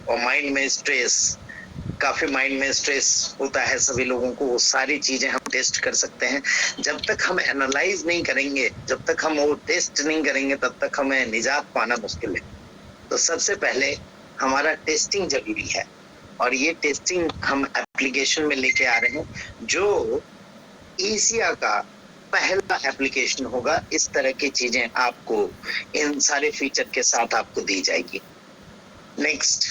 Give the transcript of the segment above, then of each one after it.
और काफी माइंड में स्ट्रेस होता है सभी लोगों को, वो सारी चीजें हम टेस्ट कर सकते हैं। जब तक हम एनालाइज नहीं करेंगे, जब तक हम वो टेस्ट नहीं करेंगे, तब तक हमें निजात पाना मुश्किल है। तो सबसे पहले हमारा टेस्टिंग जरूरी है, और ये टेस्टिंग हम एप्लीकेशन में लेके आ रहे हैं, जो एशिया का पहला एप्लीकेशन होगा। इस तरह की चीजें आपको इन सारे फीचर के साथ आपको दी जाएगी। Next,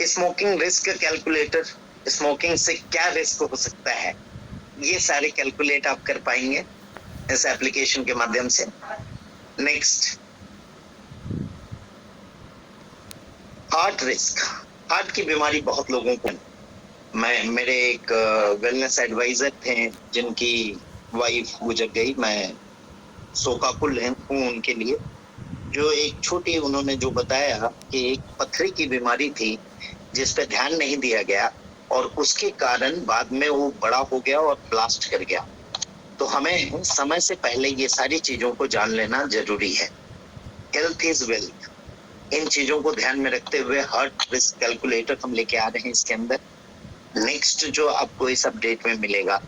smoking risk calculator. Smoking से क्या रिस्क हो सकता है, ये सारे कैलकुलेट आप कर पाएंगे इस एप्लीकेशन के माध्यम से। Next, heart risk. हार्ट की बीमारी बहुत लोगों को, मेरे एक वेलनेस एडवाइजर थे जिनकी वाइफ गुजर गई, मैं शोकाकुल हूँ उनके लिए। जो एक छोटी उन्होंने जो बताया कि एक पथरी की बीमारी थी जिस पे ध्यान नहीं दिया गया, और उसके कारण बाद में वो बड़ा हो गया और ब्लास्ट कर गया। तो हमें समय से पहले ये सारी चीजों को जान लेना जरूरी है। हेल्थ इज वेल्थ, इन चीजों को ध्यान में रखते हुए हार्ट रिस्क कैलकुलेटर हम लेके आ रहे हैं इसके अंदर। नेक्स्ट जो आपको इस अपडेट में मिलेगा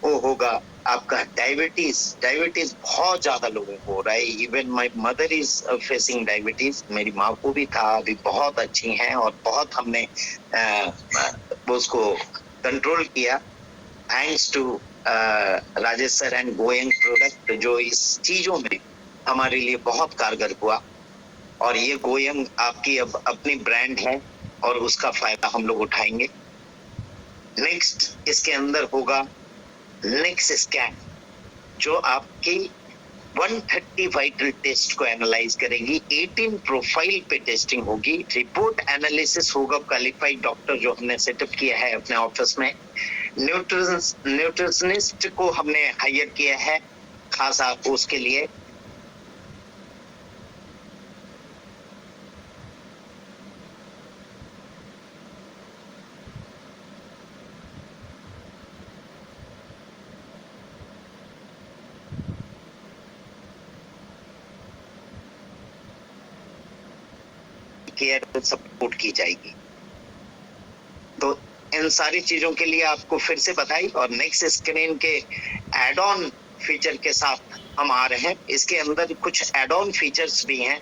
वो होगा आपका डायबिटीज। डायबिटीज बहुत ज्यादा लोगों को हो रहा है। Even my mother is facing diabetes. मेरी माँ को भी था, अभी बहुत अच्छी हैं और बहुत हमने उसको कंट्रोल किया thanks to Rajesh sir and गोयंग प्रोडक्ट, जो इस चीजों में हमारे लिए बहुत कारगर हुआ। और ये गोयंग आपकी अब अपनी ब्रांड है और उसका फायदा हम लोग उठाएंगे। नेक्स्ट, इसके अंदर होगा नेक्स्ट स्कैन, जो आपकी 130 वाइटल टेस्ट को एनालाइज करेगी। 18 प्रोफाइल पे टेस्टिंग होगी। रिपोर्ट एनालिसिस होगा क्वालिफाइड डॉक्टर जो हमने सेटअप किया है अपने ऑफिस में। न्यूट्रिशनिस्ट को हमने हायर किया है खास आपको उसके लिए। केयर सपोर्ट की जाएगी। तो इन सारी चीजों के लिए आपको फिर से बताई, और नेक्स्ट स्क्रीन के एड ऑन फीचर के साथ हम आ रहे हैं। इसके अंदर कुछ एड ऑन फीचर्स भी हैं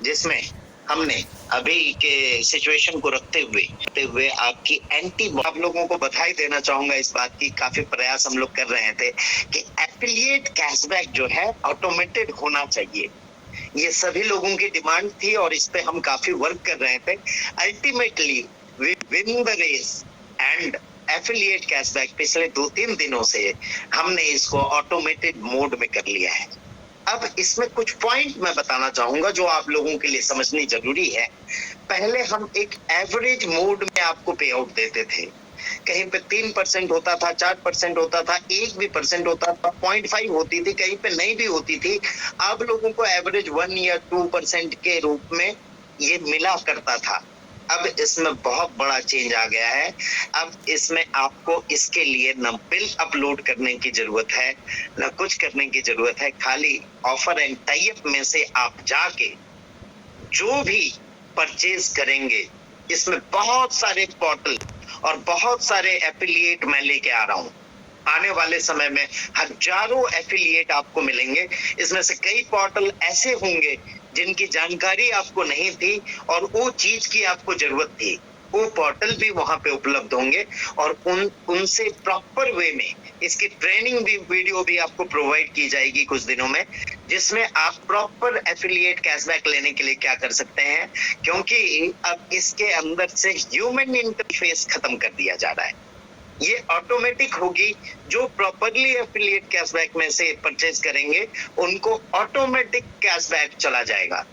जिसमें हमने अभी के सिचुएशन को रखते हुए आपकी आप लोगों को बधाई देना चाहूंगा इस बात की। काफी प्रयास हम लोग कर रहे थे कि एफिलिएट कैशबैक जो है ऑटोमेटेड होना चाहिए। ये सभी लोगों की डिमांड थी और इस पे हम काफी वर्क कर रहे थे। Ultimately we win the race and affiliate cashback पिछले 2-3 दिनों से हमने इसको ऑटोमेटेड मोड में कर लिया है। अब इसमें कुछ पॉइंट मैं बताना चाहूंगा जो आप लोगों के लिए समझनी जरूरी है। पहले हम एक एवरेज मोड में आपको पे आउट देते थे। कहीं पे 3% होता था, 4% होता था, 1 भी परसेंट होता था, 0.5 होती थी, कहीं पे नहीं भी होती थी। आप लोगों को एवरेज 1 या 2% के रूप में ये मिला करता था। अब इसमें बहुत बड़ा चेंज आ गया है। अब इसमें आपको इसके लिए न बिल अपलोड करने की जरूरत है, न कुछ करने की जरूरत है। खाली ऑफर एंड टाई अप में से आप जाके जो भी परचेज करेंगे, इसमें बहुत सारे पोर्टल और बहुत सारे एफिलिएट मैं लेके आ रहा हूं। आने वाले समय में हजारों एफिलिएट आपको मिलेंगे। इसमें से कई पोर्टल ऐसे होंगे जिनकी जानकारी आपको नहीं थी और वो चीज की आपको जरूरत थी, वो पोर्टल भी वहां पे उपलब्ध होंगे और उनसे प्रॉपर वे में इसकी ट्रेनिंग भी वीडियो भी आपको प्रोवाइड की जाएगी कुछ दिनों में, जिसमें आप प्रॉपर एफिलिएट कैशबैक लेने के लिए क्या कर सकते हैं। क्योंकि अब इसके अंदर से ह्यूमन इंटरफेस खत्म कर दिया जा रहा है। ये ऑटोमेटिक होगी। जो प्रॉपरली एफिलिएट कैशबैक में से परचेज करेंगे उनको ऑटोमेटिक कैशबैक चला जाएगा।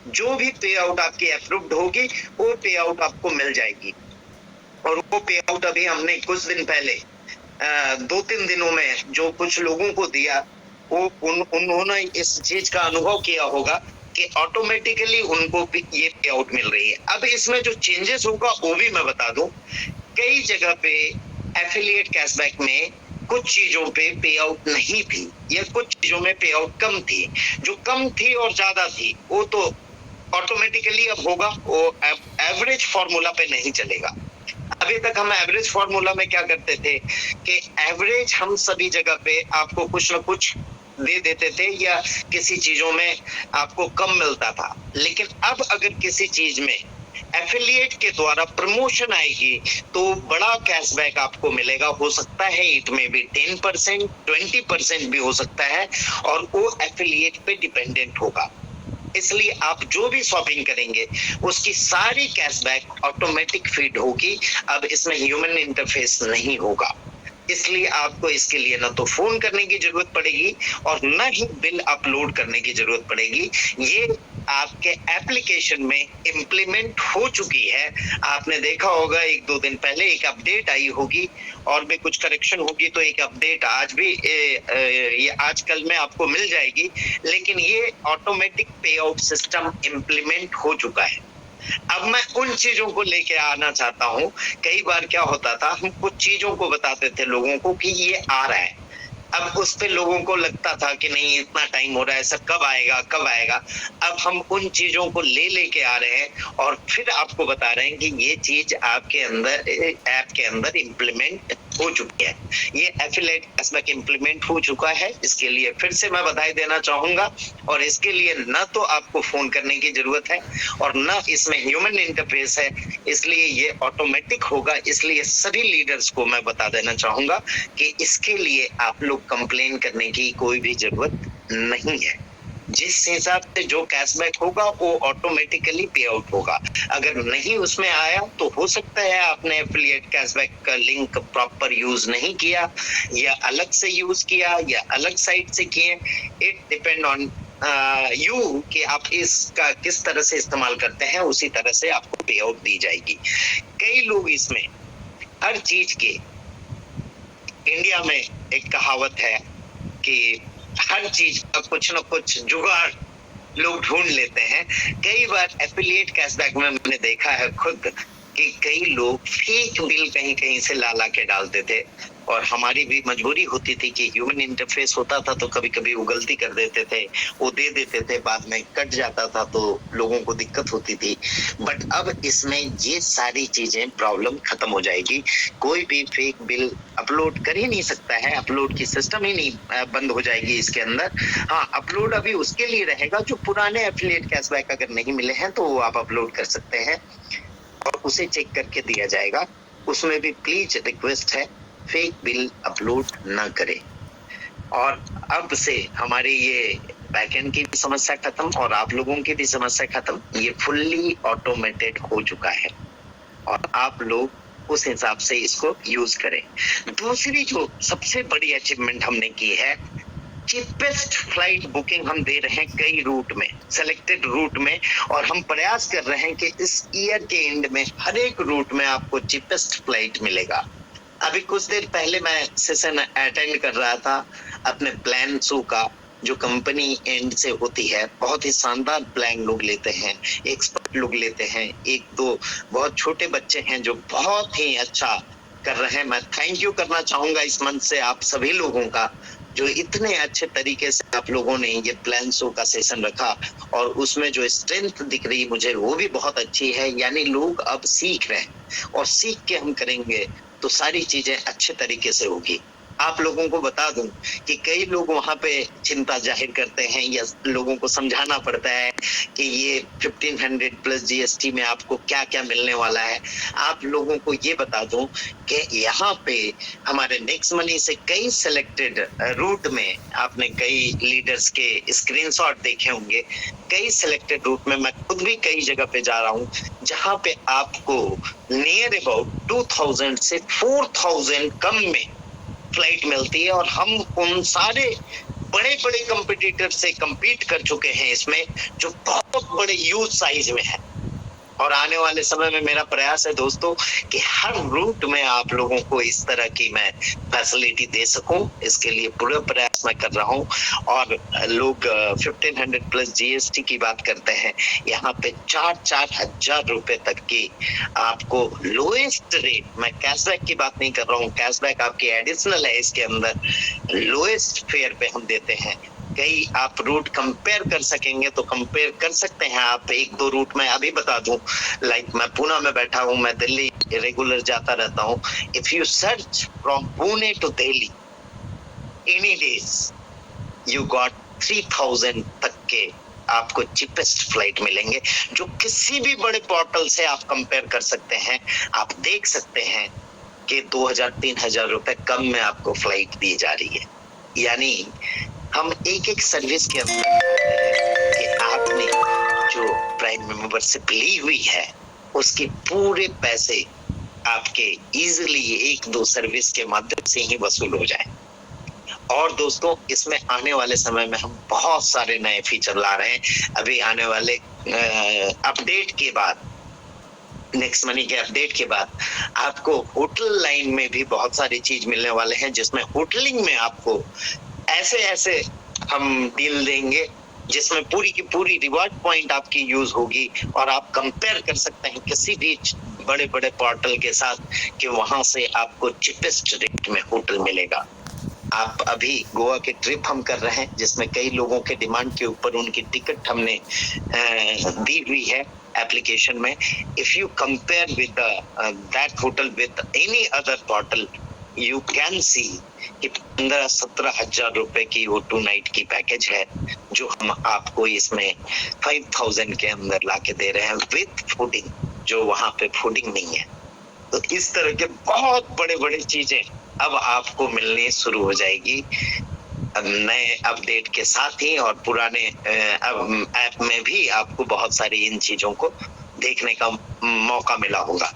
जो भी पे आउट आपकी अप्रूव्ड होगी वो पे आउट आपको मिल जाएगी। और वो पे आउट अभी हमने कुछ दिन पहले 2-3 दिनों में जो कुछ लोगों को दिया, वो उन्होंने इस चीज का अनुभव किया होगा कि ऑटोमेटिकली उनको भी ये पे आउट मिल रही है। अब इसमें जो चेंजेस होगा वो भी मैं बता दूं। कई जगह पे एफिलिएट कैशबैक में कुछ चीजों पे पे आउट नहीं थी या कुछ चीजों में पे आउट कम थी। जो कम थी और ज्यादा थी वो तो ऑटोमेटिकली अब होगा, वो एवरेज फॉर्मूला पे नहीं चलेगा। अभी तक हम एवरेज फॉर्मूला में क्या करते थे कि एवरेज हम सभी जगह पे आपको कुछ ना कुछ दे देते थे या किसी चीजों में आपको कम मिलता था। लेकिन अब अगर किसी चीज में एफिलिएट के द्वारा प्रमोशन आएगी तो बड़ा कैशबैक आपको मिलेगा। हो सकता है इट में भी 10%, 20% भी हो सकता है, और वो एफिलिएट पे डिपेंडेंट होगा। इसलिए आप जो भी शॉपिंग करेंगे उसकी सारी कैशबैक ऑटोमेटिक फीड होगी। अब इसमें ह्यूमन इंटरफेस नहीं होगा। इसलिए आपको इसके लिए ना तो फोन करने की जरूरत पड़ेगी और ना ही बिल अपलोड करने की जरूरत पड़ेगी। ये आपके एप्लीकेशन में इम्प्लीमेंट हो चुकी है। आपने देखा होगा 1-2 दिन पहले एक अपडेट आई होगी और भी कुछ करेक्शन होगी तो एक अपडेट आज भी ये आजकल में आपको मिल जाएगी। लेकिन ये ऑटोमेटिक पे आउट सिस्टम इम्प्लीमेंट हो चुका है। अब मैं उन चीजों को लेके आना चाहता हूँ। कई बार क्या होता था, हम कुछ चीजों को बताते थे लोगों को कि ये आ रहा है। अब उस पे लोगों को लगता था कि नहीं इतना टाइम हो रहा है, सर कब आएगा कब आएगा। अब हम उन चीजों को लेके आ रहे हैं और फिर आपको बता रहे हैं कि ये चीज आपके अंदर ऐप के अंदर इम्प्लीमेंट हो चुकी है। ये एफिलिएट कैशबैक इम्प्लीमेंट हो चुका है। इसके लिए फिर से मैं बधाई देना चाहूंगा। और इसके लिए न तो आपको फोन करने की जरूरत है और न इसमें ह्यूमन इंटरफेस है, इसलिए ये ऑटोमेटिक होगा। इसलिए सभी लीडर्स को मैं बता देना चाहूंगा कि इसके लिए आप लोग कंप्लेन करने की कोई भी जरूरत नहीं है। जिस हिसाब से जो कैशबैक होगा वो ऑटोमेटिकली पे आउट होगा। अगर नहीं उसमें आया तो हो सकता है आपने एफिलिएट कैशबैक का लिंक प्रॉपर यूज नहीं किया या अलग से यूज किया या अलग साइट से किए। इट डिपेंड ऑन यू कि आप इसका किस तरह से इस्तेमाल करते हैं, उसी तरह से आपको पे आउट दी जाएगी। कई लोग इसमें हर चीज के, इंडिया में एक कहावत है कि हर चीज का कुछ न कुछ जुगाड़ लोग ढूंढ लेते हैं। कई बार एफिलिएट कैशबैक में मैंने देखा है खुद कि कई लोग फेक बिल कहीं कहीं से ला के डालते थे और हमारी भी मजबूरी होती थी कि ह्यूमन इंटरफेस होता था तो कभी कभी वो गलती कर देते थे, वो दे देते थे, बाद में कट जाता था तो लोगों को दिक्कत होती थी। बट अब इसमें ये सारी चीजें प्रॉब्लम खत्म हो जाएगी। कोई भी फेक बिल अपलोड कर ही नहीं सकता है, अपलोड की सिस्टम ही नहीं बंद हो जाएगी इसके अंदर। हाँ, अपलोड अभी उसके लिए रहेगा जो पुराने एफिलिएट कैशबैक अगर नहीं मिले हैं तो वो आप अपलोड कर सकते हैं और उसे चेक करके दिया जाएगा। उसमें भी प्लीज रिक्वेस्ट है फेक बिल अपलोड ना करें। और अब से हमारे ये बैकएंड की भी समस्या खत्म और आप लोगों की भी समस्या खत्म। ये फुल्ली ऑटोमेटेड हो चुका है और आप लोग उस हिसाब से इसको यूज करें। दूसरी जो सबसे बड़ी अचीवमेंट हमने की है, चीपेस्ट फ्लाइट बुकिंग हम दे रहे हैं कई रूट में, सेलेक्टेड रूट में, और हम प्रयास कर रहे हैं कि इस ईयर के एंड में हर एक रूट में आपको चीपेस्ट फ्लाइट मिलेगा। अभी कुछ देर पहले मैं सेशन अटेंड कर रहा था अपने प्लान शो का, जो कंपनी एंड से होती है। बहुत ही शानदार प्लान लोग लेते हैं, एक्सपर्ट लोग लेते हैं। 1-2 बहुत छोटे बच्चे हैं जो बहुत ही अच्छा कर रहे हैं। मैं थैंक यू करना चाहूंगा इस मंच से आप सभी लोगों का, जो इतने अच्छे तरीके से आप लोगों ने ये प्लान शो का सेशन रखा और उसमें जो स्ट्रेंथ दिख रही मुझे वो भी बहुत अच्छी है। यानी लोग अब सीख रहे हैं और सीख के हम करेंगे तो सारी चीजें अच्छे तरीके से होगी। आप लोगों को बता दूं कि कई लोग वहां पे चिंता जाहिर करते हैं या लोगों को समझाना पड़ता है कि ये 1500 प्लस जीएसटी में आपको क्या क्या मिलने वाला है। आप लोगों को ये बता दूं कि यहाँ पे हमारे नेक्स्ट मनी से कई सिलेक्टेड रूट में आपने कई लीडर्स के स्क्रीनशॉट देखे होंगे। कई सिलेक्टेड रूट में मैं खुद भी कई जगह पे जा रहा हूँ जहाँ पे आपको नियर अबाउट 2000 से 4000 कम में फ्लाइट मिलती है और हम उन सारे बड़े बड़े कंपटीटर से compete कर चुके हैं इसमें, जो बहुत बड़े यूज साइज में है। और आने वाले समय में मेरा प्रयास है दोस्तों कि हर रूट में आप लोगों को इस तरह की मैं फैसिलिटी दे सकूं, इसके लिए पूरा प्रयास मैं कर रहा हूं। और लोग 1500 प्लस जीएसटी की बात करते हैं, यहाँ पे 4-4 हजार रुपए तक की आपको लोएस्ट रेट, मैं कैशबैक की बात नहीं कर रहा हूँ, कैशबैक आपकी एडिशनल है इसके अंदर, लोएस्ट फेयर पे हम देते हैं। कई आप रूट कंपेयर कर सकेंगे तो कंपेयर कर सकते हैं आप, एक दो रूट में अभी बता दूं, लाइक मैं पुणे में बैठा हूं, मैं दिल्ली रेगुलर जाता रहता हूं। If you search from Pune to Delhi any days, you got 3000 तक के आपको चीपेस्ट फ्लाइट मिलेंगे, जो किसी भी बड़े पोर्टल से आप कंपेयर कर सकते हैं। आप देख सकते हैं कि 2000-3000 रुपए कम में आपको फ्लाइट दी जा रही है। यानी हम एक सर्विस के अंदर कि आपने जो प्राइम मेंबरशिप ली हुई है उसके पूरे पैसे आपके इजीली एक दो सर्विस के माध्यम से ही वसूल हो जाए। और दोस्तों, इसमें आने वाले समय में हम बहुत सारे नए फीचर ला रहे हैं। अभी आने वाले अपडेट के बाद, नेक्स्ट मनी के अपडेट के बाद आपको होटल लाइन में भी बहुत सारी चीज मिलने वाले हैं, जिसमें होटलिंग में आपको ऐसे हम डील देंगे जिसमें पूरी की पूरी रिवॉर्ड पॉइंट आपकी यूज होगी, और आप कंपेयर कर सकते हैं किसी भी बड़े बड़े पोर्टल के साथ कि वहां से आपको चीपेस्ट रेट में होटल मिलेगा। आप अभी गोवा के ट्रिप हम कर रहे हैं, जिसमें कई लोगों के डिमांड के ऊपर उनकी टिकट हमने दी हुई है एप्लीकेशन में। If you compare with that hotel with any other portal, you can see कि 15-17 हजार रुपए की वो 2 नाइट की पैकेज है, जो हम आपको इसमें 5000 के अंदर लाके दे रहे हैं विद फूडिंग, जो वहां पे फूडिंग नहीं है। तो इस तरह के बहुत बड़े बड़े चीजें अब आपको मिलनी शुरू हो जाएगी नए अपडेट के साथ ही, और पुराने ऐप में भी आपको बहुत सारी इन चीजों को देखने का मौका मिला होगा।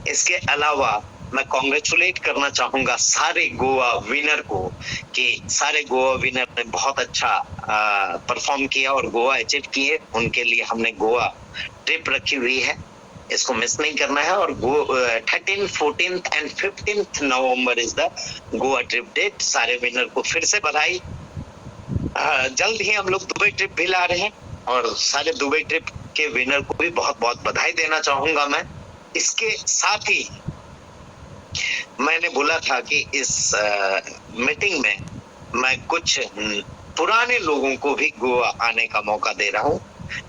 इसके अलावा मैं कॉन्ग्रेचुलेट करना चाहूंगा सारे गोवा विनर को कि सारे गोवा विनर ने बहुत अच्छा परफॉर्म किया और गोवा अचीव किए। उनके लिए हमने गोवा ट्रिप रखी हुई है, इसको मिस नहीं करना है। और 13, 14 and 15 November is the Goa trip date. सारे विनर को फिर से बधाई। जल्द ही हम लोग दुबई ट्रिप भी ला रहे हैं, और सारे दुबई ट्रिप के विनर को भी बहुत बहुत बधाई देना चाहूंगा मैं। इसके साथ ही मैंने बोला था कि इस मीटिंग में मैं कुछ पुराने लोगों को भी गोवा आने का मौका दे रहा हूं,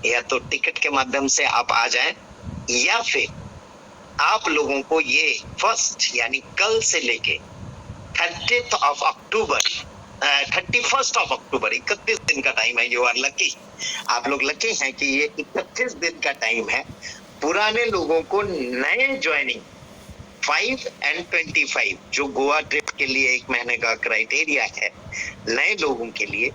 या तो टिकट के माध्यम से आप आ जाएं, या फिर आप लोगों को ये फर्स्ट यानी कल से लेके 31st ऑफ अक्टूबर 31 दिन का टाइम है। यू आर लकी, आप लोग लकी हैं कि ये 31 दिन का टाइम है। पुराने लोगों को नए ज्वाइनिंग 5 and 25 जो गोवा ट्रिप के लिए 1 महीने का क्राइटेरिया है नए लोगों के लिए,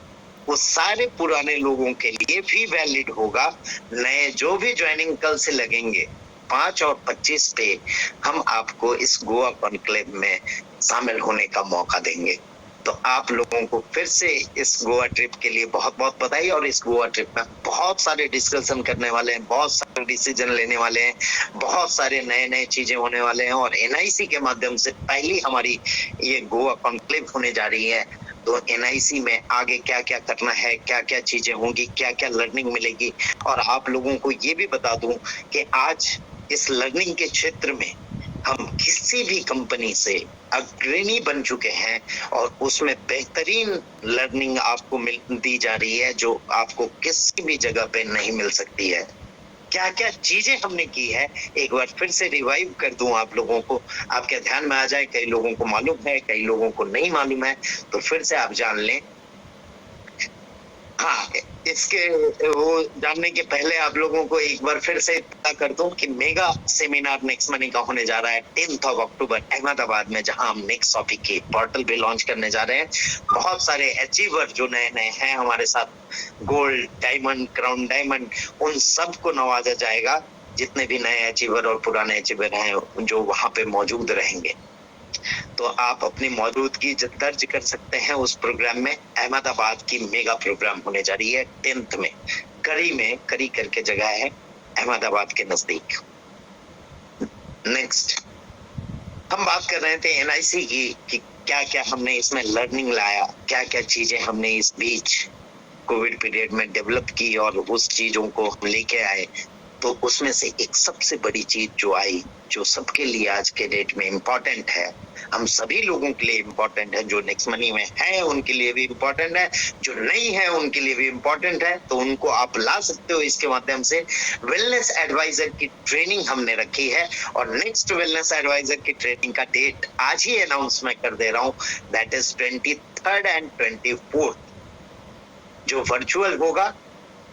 वो सारे पुराने लोगों के लिए भी वैलिड होगा। नए जो भी ज्वाइनिंग कल से लगेंगे 5 और 25 पे, हम आपको इस गोवा कॉन्क्लेव में शामिल होने का मौका देंगे। तो आप लोगों को फिर से इस गोवा ट्रिप के लिए बहुत बहुत बधाई। और इस गोवा ट्रिप में बहुत सारे डिस्कशन करने वाले हैं, बहुत सारे डिसीजन लेने वाले हैं, बहुत सारे नए नए चीजें होने वाले हैं, और एनआईसी के माध्यम से पहली हमारी ये गोवा कॉन्क्लेव होने जा रही है। तो एनआईसी में आगे क्या क्या करना है, क्या क्या चीजें होंगी, क्या क्या लर्निंग मिलेगी। और आप लोगों को ये भी बता दूं कि आज इस लर्निंग के क्षेत्र में हम किसी भी कंपनी से अग्रणी बन चुके हैं, और उसमें बेहतरीन लर्निंग आपको दी जा रही है, जो आपको किसी भी जगह पे नहीं मिल सकती है। क्या क्या चीजें हमने की है, एक बार फिर से रिवाइव कर दूं आप लोगों को, आपके ध्यान में आ जाए। कई लोगों को मालूम है, कई लोगों को नहीं मालूम है, तो फिर से आप जान लें। हाँ, इसके वो जानने के पहले आप लोगों को एक बार फिर से पता कर दूं कि मेगा सेमिनार नेक्स्ट मनी का होने जा रहा है 10th of अक्टूबर अहमदाबाद में, जहां हम नेक्स्ट टॉपिक की पोर्टल भी लॉन्च करने जा रहे हैं। बहुत सारे अचीवर जो नए नए हैं हमारे साथ, गोल्ड, डायमंड, क्राउन डायमंड, उन सबको नवाजा जाएगा। जितने भी नए अचीवर और पुराने अचीवर हैं जो वहां पे मौजूद रहेंगे, तो आप अपनी मौजूदगी दर्ज कर सकते हैं उस प्रोग्राम में। अहमदाबाद की मेगा प्रोग्राम होने जा रही है 10th में, करी करके जगह है, अहमदाबाद के नजदीक। नेक्स्ट, हम बात कर रहे थे एनआईसी की कि क्या क्या हमने इसमें लर्निंग लाया, क्या क्या चीजें हमने इस बीच कोविड पीरियड में डेवलप की और उस चीजों को हम लेके आए। तो उसमें से एक सबसे बड़ी चीज जो आई, जो सबके लिए आज के डेट में इम्पोर्टेंट है, हम सभी लोगों के लिए इम्पोर्टेंट है, जो नेक्स्ट मनी में है उनके लिए भी इम्पोर्टेंट है, जो नहीं है उनके लिए भी इम्पोर्टेंट है, तो उनको आप ला सकते हो इसके माध्यम से। वेलनेस एडवाइजर की ट्रेनिंग हमने रखी है और नेक्स्ट वेलनेस एडवाइजर की ट्रेनिंग का डेट आज ही अनाउंस मैं कर दे रहा हूं, that is 23rd and 24th, जो वर्चुअल होगा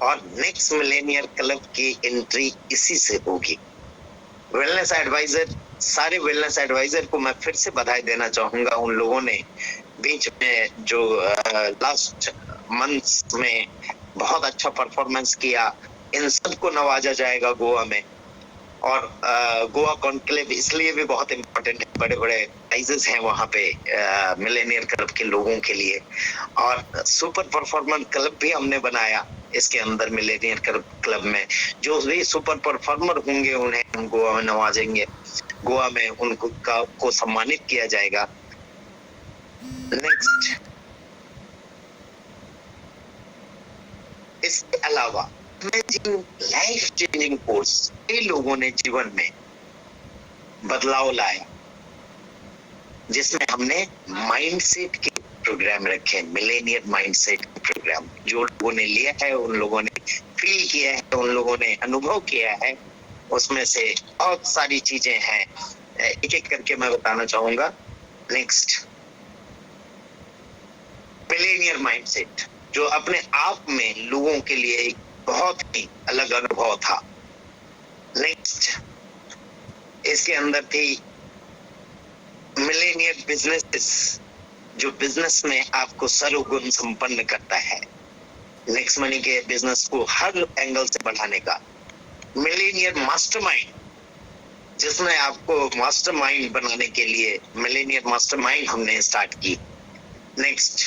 और नेक्स्ट मिलेनियर क्लब की एंट्री इसी से होगी। वेलनेस एडवाइजर, सारे वेलनेस एडवाइजर को मैं फिर से बधाई देना चाहूंगा। उन लोगों ने बीच में जो लास्ट मंथ्स में बहुत अच्छा परफॉर्मेंस किया, इन सबको नवाजा जाएगा गोवा में। और गोवा कॉन्क्लेव इसलिए भी बहुत इम्पोर्टेंट है, बड़े बड़े प्राइजेस हैं वहां पे मिलेनियर क्लब के लोगों के लिए। और सुपर परफॉर्मेंस क्लब भी हमने बनाया इसके अंदर मिलेनियर क्लब में। जो भी सुपर परफॉर्मर होंगे उन्हें हम गोवा में नवाजेंगे, गोवा में उनको को सम्मानित किया जाएगा। नेक्स्ट, इसके अलावा लाइफ चेंजिंग कोर्स कई लोगों ने जीवन में बदलाव लाया, जिसमें हमने माइंडसेट के प्रोग्राम रखे, मिलेनियर माइंडसेट प्रोग्राम। जो लोगों ने लिया है, उन लोगों ने फील किया है, उन लोगों ने अनुभव किया है, उसमें से बहुत सारी चीजें हैं, एक एक करके मैं बताना चाहूंगा। नेक्स्ट, मिलेनियर माइंडसेट जो अपने आप में लोगों के लिए एक बहुत ही अलग अनुभव था। नेक्स्ट, इसके अंदर थी मिलेनियर बिजनेसेस, जो बिजनेस में आपको सर्वगुण संपन्न करता है, नेक्स्ट मनी के बिजनेस को हर एंगल से बढ़ाने का। मिलेनियर मास्टरमाइंड, जिसमें आपको मास्टरमाइंड बनाने के लिए मिलेनियर मास्टरमाइंड हमने स्टार्ट की। Next,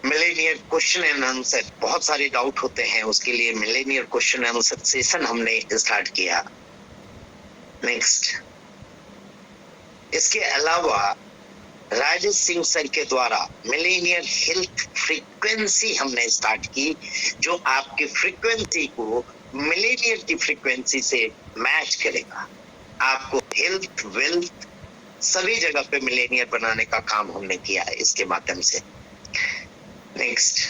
Millionaire question and answer, बहुत सारे डाउट होते हैं, उसके लिए Millionaire question and answer session हमने स्टार्ट किया। नेक्स्ट, इसके अलावा राजेश सिंह सर के द्वारा मिलेनियर हेल्थ फ्रीक्वेंसी हमने स्टार्ट की, जो आपकी फ्रीक्वेंसी को मिलेनियर की फ्रीक्वेंसी से मैच करेगा। आपको हेल्थ, वेल्थ सभी जगह पे मिलेनियर बनाने का काम हमने किया है इसके माध्यम से। नेक्स्ट,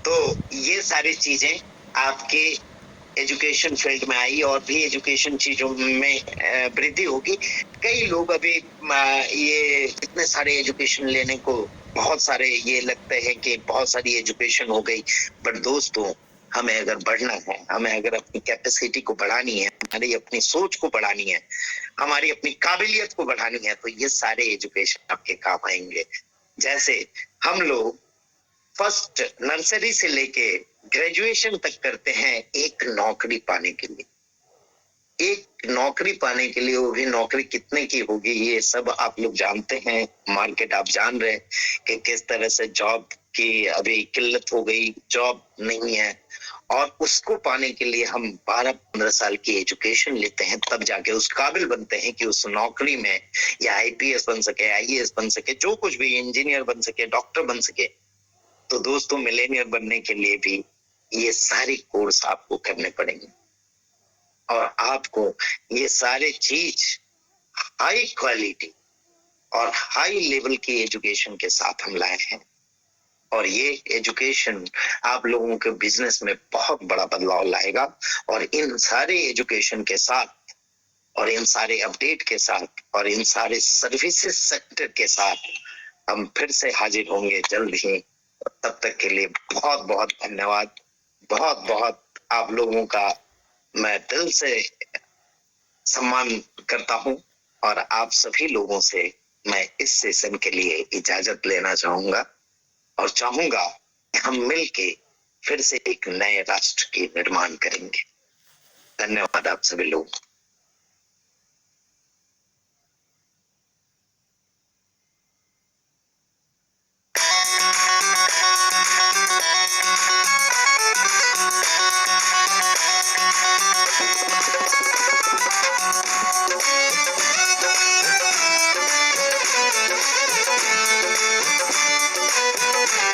तो ये सारी चीजें आपके एजुकेशन फील्ड में आई और भी एजुकेशन चीजों में वृद्धि होगी। कई लोग अभी ये इतने सारे एजुकेशन लेने को बहुत सारे ये लगते हैं कि बहुत सारी एजुकेशन हो गई, बट दोस्तों हमें अगर बढ़ना है, हमें अगर अपनी कैपेसिटी को बढ़ानी है, हमारी अपनी सोच को बढ़ानी है, हमारी अपनी काबिलियत को बढ़ानी है, तो ये सारे एजुकेशन आपके काम आएंगे। जैसे हम लोग फर्स्ट नर्सरी से लेके ग्रेजुएशन तक करते हैं एक नौकरी पाने के लिए। एक नौकरी पाने के लिए, वो भी नौकरी कितने की होगी ये सब आप लोग जानते हैं, मार्केट आप जान रहे हैं कि किस तरह से जॉब की अभी किल्लत हो गई, जॉब नहीं है। और उसको पाने के लिए हम 12-15 साल की एजुकेशन लेते हैं, तब जाके उस काबिल बनते हैं कि उस नौकरी में या आईपीएस बन सके, आईएएस बन सके, जो कुछ भी, इंजीनियर बन सके, डॉक्टर बन सके। तो दोस्तों मिलेनियर बनने के लिए भी ये सारे कोर्स आपको करने पड़ेंगे और आपको ये सारे चीज हाई क्वालिटी और हाई लेवल की एजुकेशन के साथ हम लाए हैं। और ये एजुकेशन आप लोगों के बिजनेस में बहुत बड़ा बदलाव लाएगा। और इन सारे एजुकेशन के साथ और इन सारे अपडेट के साथ और इन सारे सर्विसेज सेक्टर के साथ हम फिर से हाजिर होंगे जल्द ही। तब तक के लिए बहुत बहुत धन्यवाद। बहुत बहुत आप लोगों का मैं दिल से सम्मान करता हूं और आप सभी लोगों से मैं इस सेशन के लिए इजाजत लेना चाहूंगा और चाहूंगा कि हम मिलके फिर से एक नए राष्ट्र के निर्माण करेंगे। धन्यवाद आप सभी लोग।